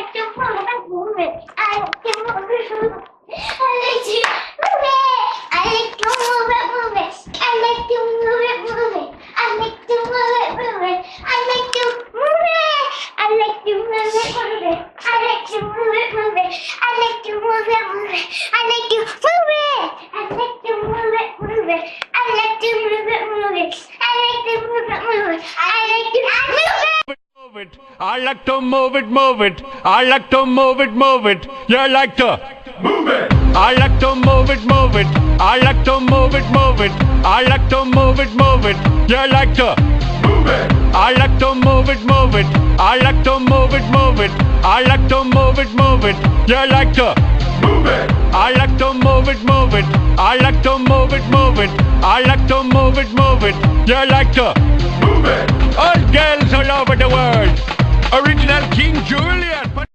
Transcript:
like to move it. I like to move it. I like to move it. I like to move it, move it. I like to move it, move it. I like to move it, move it. I like to move it. I like to move it, move it. I like to move it, move it. I like to move it, move it. I like to move it. I like to move it, move it. I like to move it, move it. I like to move it, move it. I like to move it. Move it. I like to move it, move it. I like to move it, move it. You like to move it. I like to move it, move it. I like to move it, move it. I like to move it, move it. You like to move it. I like to move it, move it. I like to move it, move it. I like to move it, move it. You like to move it. I like to move it, move it. I like to move it, move it. I like to move it, move it. You like to move it. All girls all over the world. Original King Juliet.